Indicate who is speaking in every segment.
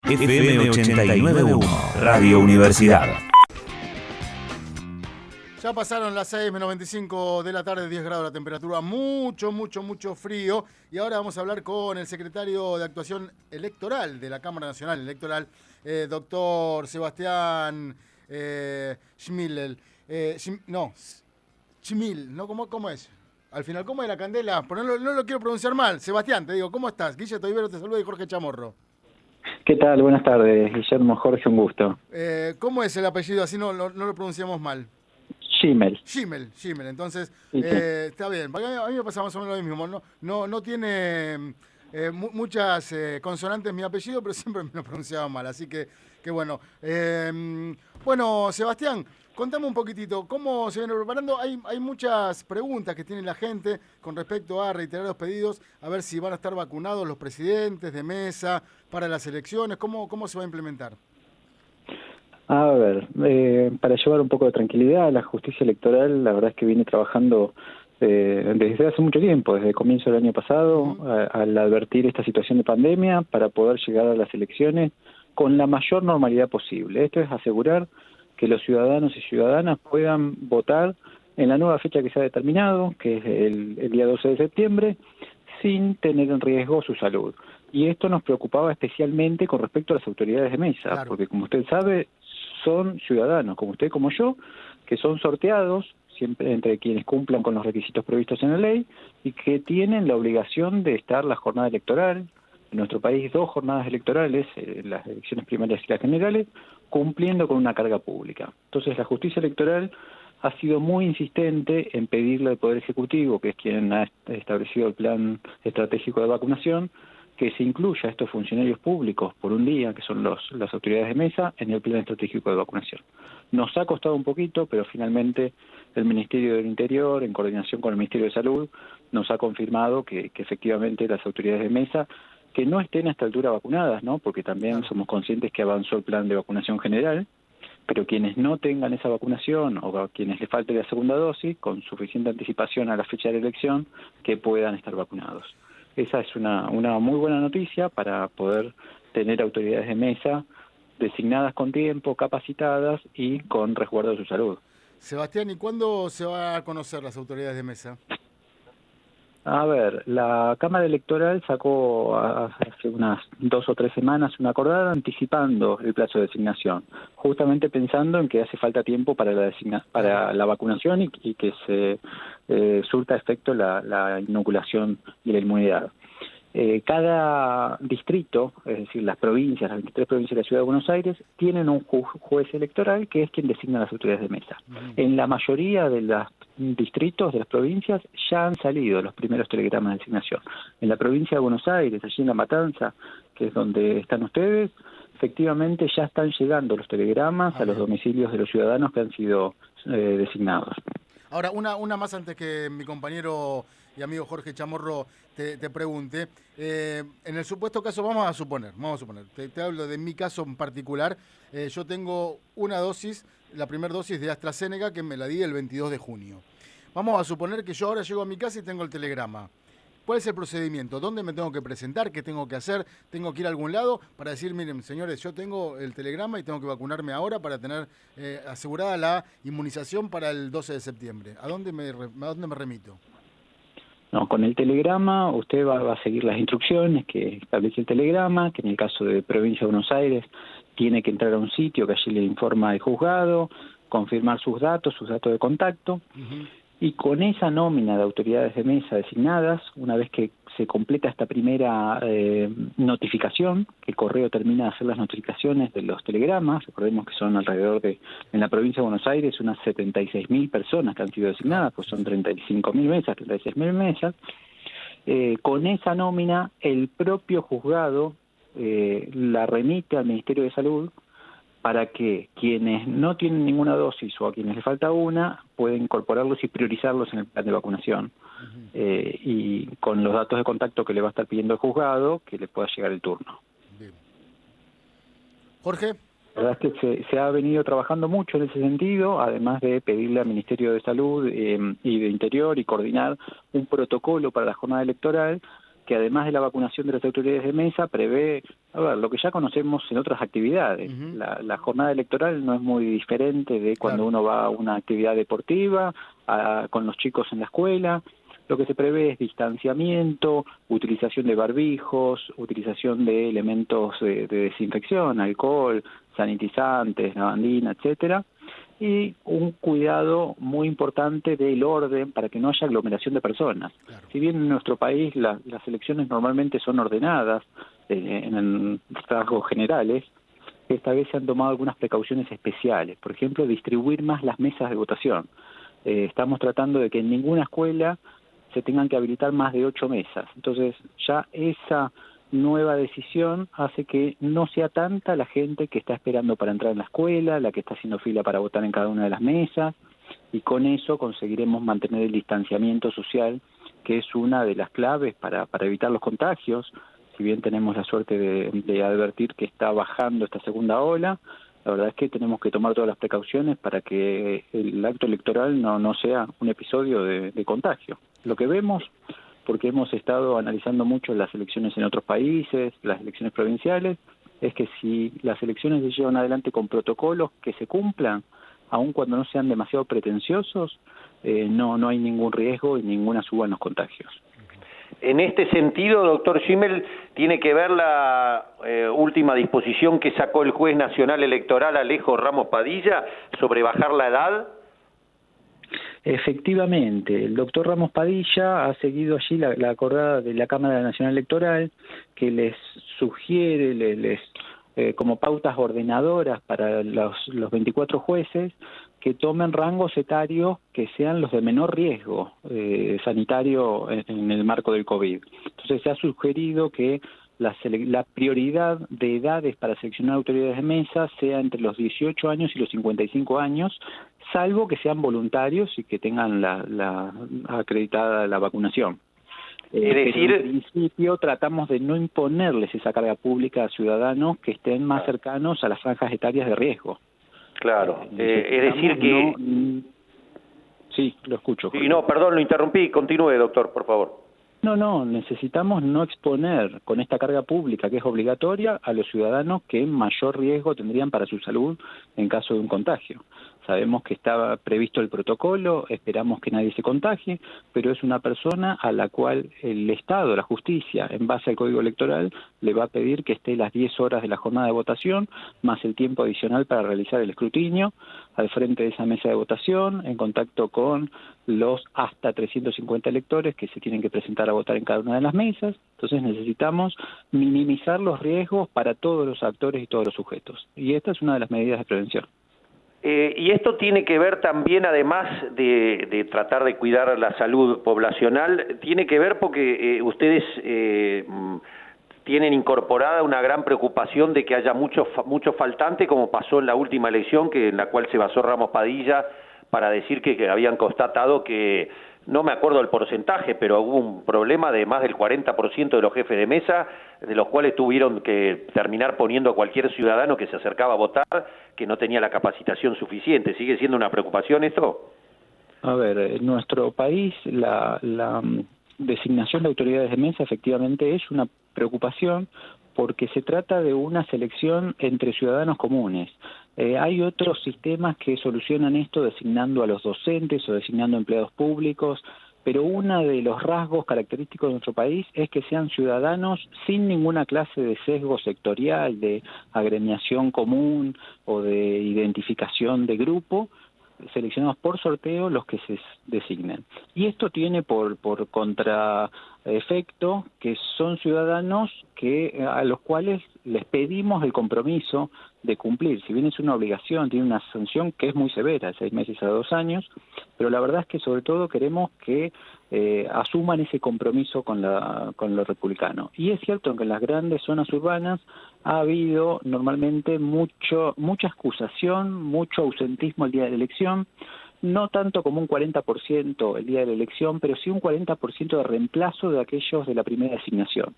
Speaker 1: FM 89.1, Radio Universidad.
Speaker 2: Ya pasaron las 6:95 de la tarde, 10 grados la temperatura, mucho frío. Y ahora vamos a hablar con el secretario de Actuación Electoral de la Cámara Nacional Electoral, doctor Sebastián Schmil, ¿no? ¿Cómo es? Al final, ¿cómo es la candela? Pero no lo quiero pronunciar mal. Sebastián, te digo, ¿cómo estás? Guille Toivero te saluda y Jorge Chamorro.
Speaker 3: ¿Qué tal? Buenas tardes, Guillermo, Jorge, un gusto.
Speaker 2: ¿Cómo es el apellido? Así no lo pronunciamos mal.
Speaker 3: Schmil.
Speaker 2: Entonces,
Speaker 3: Sí.
Speaker 2: está bien. A mí me pasa más o menos lo mismo. No tiene muchas consonantes mi apellido, pero siempre me lo pronunciaba mal. Así que bueno. Bueno, Sebastián, contame un poquitito, ¿cómo se viene preparando? Hay muchas preguntas que tiene la gente con respecto a reiterar los pedidos, a ver si van a estar vacunados los presidentes de mesa para las elecciones, ¿cómo se va a implementar?
Speaker 3: A ver, para llevar un poco de tranquilidad, la justicia electoral, la verdad es que viene trabajando desde hace mucho tiempo, desde el comienzo del año pasado, al advertir esta situación de pandemia, para poder llegar a las elecciones con la mayor normalidad posible. Esto es asegurar que los ciudadanos y ciudadanas puedan votar en la nueva fecha que se ha determinado, que es el día 12 de septiembre, sin tener en riesgo su salud. Y esto nos preocupaba especialmente con respecto a las autoridades de mesa, claro, porque como usted sabe, son ciudadanos, como usted, como yo, que son sorteados, siempre entre quienes cumplan con los requisitos previstos en la ley, y que tienen la obligación de estar la jornada electoral, en nuestro país 2 jornadas electorales, las elecciones primarias y las generales, cumpliendo con una carga pública. Entonces la justicia electoral ha sido muy insistente en pedirle al Poder Ejecutivo, que es quien ha establecido el plan estratégico de vacunación, que se incluya a estos funcionarios públicos por un día, que son las autoridades de mesa, en el plan estratégico de vacunación. Nos ha costado un poquito, pero finalmente el Ministerio del Interior, en coordinación con el Ministerio de Salud, nos ha confirmado que efectivamente las autoridades de mesa, que no estén a esta altura vacunadas, ¿no? Porque también somos conscientes que avanzó el plan de vacunación general, pero quienes no tengan esa vacunación o a quienes les falte la segunda dosis, con suficiente anticipación a la fecha de la elección, que puedan estar vacunados. Esa es una muy buena noticia para poder tener autoridades de mesa designadas con tiempo, capacitadas y con resguardo de su salud.
Speaker 2: Sebastián, ¿y cuándo se va a conocer las autoridades de mesa?
Speaker 3: A ver, la Cámara Electoral sacó hace unas 2 o 3 semanas una acordada anticipando el plazo de designación, justamente pensando en que hace falta tiempo para la vacunación y que se surta efecto la inoculación y la inmunidad. Cada distrito, es decir, las provincias, las 23 provincias de la Ciudad de Buenos Aires, tienen un juez electoral que es quien designa las autoridades de mesa. En la mayoría de los distritos, de las provincias, ya han salido los primeros telegramas de designación. En la provincia de Buenos Aires, allí en La Matanza, que es donde están ustedes, efectivamente ya están llegando los telegramas a los domicilios de los ciudadanos que han sido designados.
Speaker 2: Ahora, una más antes que mi compañero y amigo Jorge Chamorro te pregunte. En el supuesto caso, vamos a suponer, te hablo de mi caso en particular. Yo tengo una dosis, la primera dosis de AstraZeneca, que me la di el 22 de junio. Vamos a suponer que yo ahora llego a mi casa y tengo el telegrama. ¿Cuál es el procedimiento? ¿Dónde me tengo que presentar? ¿Qué tengo que hacer? ¿Tengo que ir a algún lado para decir, miren, señores, yo tengo el telegrama y tengo que vacunarme ahora para tener asegurada la inmunización para el 12 de septiembre? ¿A dónde me remito?
Speaker 3: No, con el telegrama usted va a seguir las instrucciones que establece el telegrama, que en el caso de Provincia de Buenos Aires tiene que entrar a un sitio que allí le informa el juzgado, confirmar sus datos de contacto. Y con esa nómina de autoridades de mesa designadas, una vez que se completa esta primera notificación, que el correo termina de hacer las notificaciones de los telegramas, recordemos que son alrededor de, en la provincia de Buenos Aires, unas 76.000 personas que han sido designadas, pues son 35.000 mesas, 36.000 mesas. Con esa nómina, el propio juzgado la remite al Ministerio de Salud, para que quienes no tienen ninguna dosis o a quienes les falta una pueden incorporarlos y priorizarlos en el plan de vacunación. Y con los datos de contacto que le va a estar pidiendo el juzgado, que le pueda llegar el turno.
Speaker 2: Bien. Jorge.
Speaker 3: La verdad es que se ha venido trabajando mucho en ese sentido, además de pedirle al Ministerio de Salud y de Interior y coordinar un protocolo para la jornada electoral que además de la vacunación de las autoridades de mesa, prevé lo que ya conocemos en otras actividades. La jornada electoral no es muy diferente de cuando uno va a una actividad deportiva, con los chicos en la escuela. Lo que se prevé es distanciamiento, utilización de barbijos, utilización de elementos de desinfección, alcohol, sanitizantes, lavandina, etcétera, y un cuidado muy importante del orden para que no haya aglomeración de personas. Si bien en nuestro país las elecciones normalmente son ordenadas en rasgos generales, esta vez se han tomado algunas precauciones especiales. Por ejemplo, distribuir más las mesas de votación. Estamos tratando de que en ninguna escuela se tengan que habilitar más de 8 mesas. Entonces, ya esa nueva decisión hace que no sea tanta la gente que está esperando para entrar en la escuela, la que está haciendo fila para votar en cada una de las mesas, y con eso conseguiremos mantener el distanciamiento social, que es una de las claves para evitar los contagios. Si bien tenemos la suerte de advertir que está bajando esta segunda ola, la verdad es que tenemos que tomar todas las precauciones para que el acto electoral no sea un episodio de contagio. Lo que vemos, porque hemos estado analizando mucho las elecciones en otros países, las elecciones provinciales, es que si las elecciones se llevan adelante con protocolos que se cumplan, aun cuando no sean demasiado pretenciosos, no hay ningún riesgo y ninguna suba en los contagios.
Speaker 4: En este sentido, doctor Schimmel, tiene que ver la última disposición que sacó el juez nacional electoral Alejo Ramos Padilla sobre bajar la edad.
Speaker 3: Efectivamente, el doctor Ramos Padilla ha seguido allí la acordada de la Cámara Nacional Electoral, que les sugiere, como pautas ordenadoras para los 24 jueces, que tomen rangos etarios que sean los de menor riesgo sanitario en el marco del COVID. Entonces se ha sugerido que la prioridad de edades para seleccionar autoridades de mesa sea entre los 18 años y los 55 años, salvo que sean voluntarios y que tengan la acreditada la vacunación.
Speaker 4: Es decir,
Speaker 3: en principio tratamos de no imponerles esa carga pública a ciudadanos que estén más cercanos a las franjas etarias de riesgo.
Speaker 4: Claro, es decir que...
Speaker 3: Sí, lo escucho.
Speaker 4: Y no, perdón, lo interrumpí, continúe, doctor, por favor.
Speaker 3: No, necesitamos no exponer con esta carga pública que es obligatoria a los ciudadanos que mayor riesgo tendrían para su salud en caso de un contagio. Sabemos que estaba previsto el protocolo, esperamos que nadie se contagie, pero es una persona a la cual el Estado, la justicia, en base al Código Electoral, le va a pedir que esté las 10 horas de la jornada de votación, más el tiempo adicional para realizar el escrutinio, al frente de esa mesa de votación, en contacto con los hasta 350 electores que se tienen que presentar a votar en cada una de las mesas. Entonces necesitamos minimizar los riesgos para todos los actores y todos los sujetos. Y esta es una de las medidas de prevención.
Speaker 4: Y esto tiene que ver también, además de tratar de cuidar la salud poblacional, tiene que ver porque ustedes tienen incorporada una gran preocupación de que haya mucho faltante, como pasó en la última elección, en la cual se basó Ramos Padilla para decir que habían constatado que, no me acuerdo el porcentaje, pero hubo un problema de más del 40% de los jefes de mesa, de los cuales tuvieron que terminar poniendo a cualquier ciudadano que se acercaba a votar, que no tenía la capacitación suficiente. ¿Sigue siendo una preocupación esto?
Speaker 3: A ver, en nuestro país la designación de autoridades de mesa efectivamente es una preocupación porque se trata de una selección entre ciudadanos comunes. Hay otros sistemas que solucionan esto designando a los docentes o designando empleados públicos, pero uno de los rasgos característicos de nuestro país es que sean ciudadanos sin ninguna clase de sesgo sectorial, de agremiación común o de identificación de grupo, seleccionados por sorteo los que se designen. Y esto tiene por contraefecto que son ciudadanos a los cuales les pedimos el compromiso de cumplir. Si bien es una obligación, tiene una sanción que es muy severa, 6 meses a 2 años, pero la verdad es que sobre todo queremos que asuman ese compromiso con lo republicano. Y es cierto que en las grandes zonas urbanas ha habido normalmente mucha excusación, mucho ausentismo el día de la elección, no tanto como un 40% el día de la elección, pero sí un 40% de reemplazo de aquellos de la primera designación.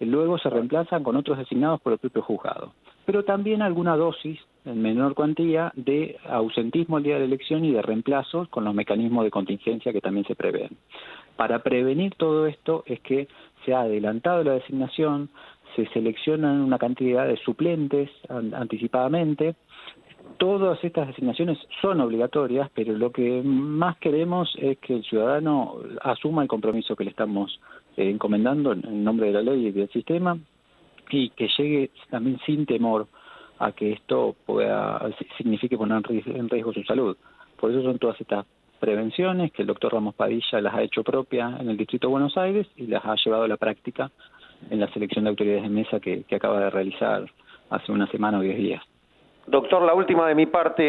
Speaker 3: Luego se reemplazan con otros designados por el propio juzgado. Pero también alguna dosis, en menor cuantía, de ausentismo el día de la elección y de reemplazos con los mecanismos de contingencia que también se prevén. Para prevenir todo esto es que se ha adelantado la designación, se seleccionan una cantidad de suplentes anticipadamente. Todas estas designaciones son obligatorias, pero lo que más queremos es que el ciudadano asuma el compromiso que le estamos encomendando en nombre de la ley y del sistema, y que llegue también sin temor a que esto signifique poner en riesgo su salud. Por eso son todas estas prevenciones que el doctor Ramos Padilla las ha hecho propia en el Distrito de Buenos Aires y las ha llevado a la práctica en la selección de autoridades de mesa que acaba de realizar hace una semana o 10 días.
Speaker 4: Doctor, la última de mi parte,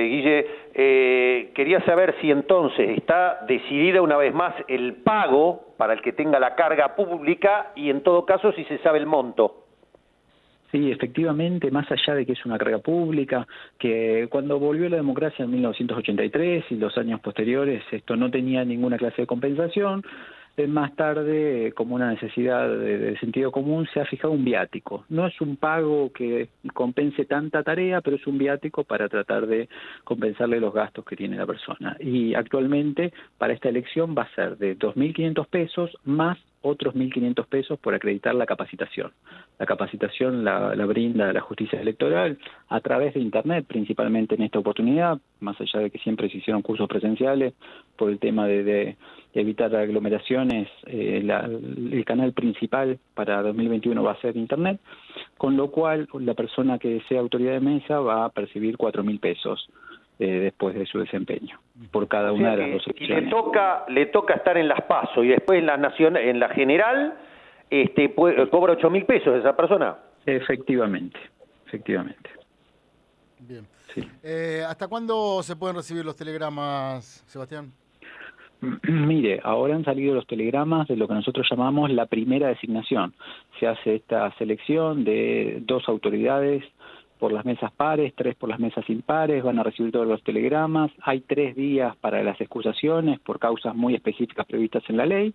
Speaker 4: Guille, quería saber si entonces está decidida una vez más el pago para el que tenga la carga pública y en todo caso si se sabe el monto.
Speaker 3: Sí, efectivamente, más allá de que es una carga pública, que cuando volvió la democracia en 1983 y los años posteriores esto no tenía ninguna clase de compensación, más tarde, como una necesidad de sentido común, se ha fijado un viático. No es un pago que compense tanta tarea, pero es un viático para tratar de compensarle los gastos que tiene la persona. Y actualmente, para esta elección va a ser de 2.500 pesos más otros 1.500 pesos por acreditar la capacitación. La capacitación la brinda la justicia electoral a través de Internet, principalmente en esta oportunidad, más allá de que siempre se hicieron cursos presenciales, por el tema de evitar aglomeraciones, el canal principal para 2021 va a ser Internet, con lo cual la persona que sea autoridad de mesa va a percibir 4.000 pesos después de su desempeño por cada una de las dos secciones.
Speaker 4: Y le toca estar en las PASO y después en la general cobra 8.000 pesos esa persona.
Speaker 3: Efectivamente.
Speaker 2: Bien.
Speaker 3: Sí.
Speaker 2: ¿Hasta cuándo se pueden recibir los telegramas, Sebastián?
Speaker 3: Mire, ahora han salido los telegramas de lo que nosotros llamamos la primera designación. Se hace esta selección de 2 autoridades por las mesas pares, 3 por las mesas impares, van a recibir todos los telegramas. Hay 3 días para las excusaciones por causas muy específicas previstas en la ley.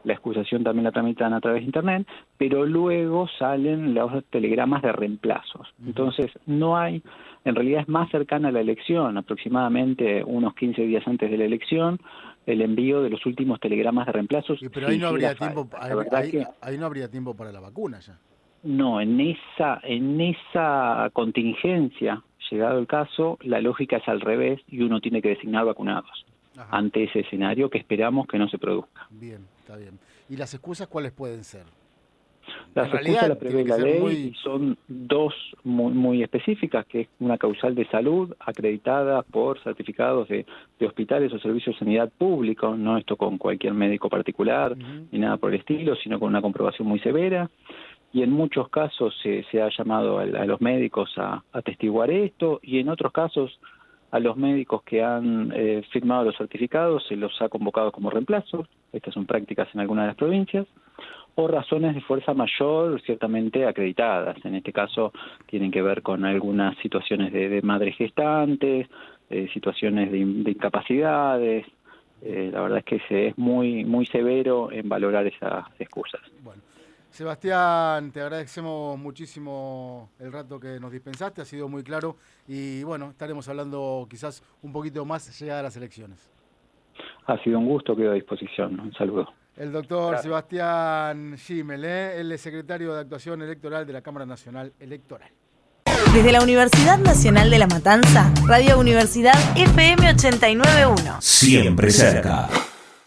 Speaker 3: La excusación también la tramitan a través de Internet, pero luego salen los telegramas de reemplazos. Entonces, no hay, en realidad es más cercana a la elección, aproximadamente unos 15 días antes de la elección, el envío de los últimos telegramas de reemplazos.
Speaker 2: Pero ahí no habría tiempo, ahí no habría tiempo para la vacuna ya.
Speaker 3: No, en esa contingencia, llegado el caso, la lógica es al revés y uno tiene que designar vacunados. Ajá. Ante ese escenario que esperamos que no se produzca.
Speaker 2: Bien, está bien. ¿Y las excusas cuáles pueden ser?
Speaker 3: Las excusas las prevé la ley y son 2 muy específicas, que es una causal de salud acreditada por certificados de hospitales o servicios de sanidad público, no esto con cualquier médico particular ni nada por el estilo, sino con una comprobación muy severa. Y en muchos casos se ha llamado a los médicos a atestiguar esto, y en otros casos a los médicos que han firmado los certificados se los ha convocado como reemplazos. Estas son prácticas en algunas de las provincias, o razones de fuerza mayor ciertamente acreditadas. En este caso tienen que ver con algunas situaciones de madres gestantes, situaciones de incapacidades. La verdad es que se es muy severo en valorar esas excusas.
Speaker 2: Bueno. Sebastián, te agradecemos muchísimo el rato que nos dispensaste, ha sido muy claro y bueno, estaremos hablando quizás un poquito más llegadas las elecciones.
Speaker 3: Ha sido un gusto, quedo a disposición. Un saludo.
Speaker 2: El doctor Sebastián Schimmel, él es secretario de Actuación Electoral de la Cámara Nacional Electoral.
Speaker 5: Desde la Universidad Nacional de La Matanza, Radio Universidad FM 89.1.
Speaker 1: Siempre cerca.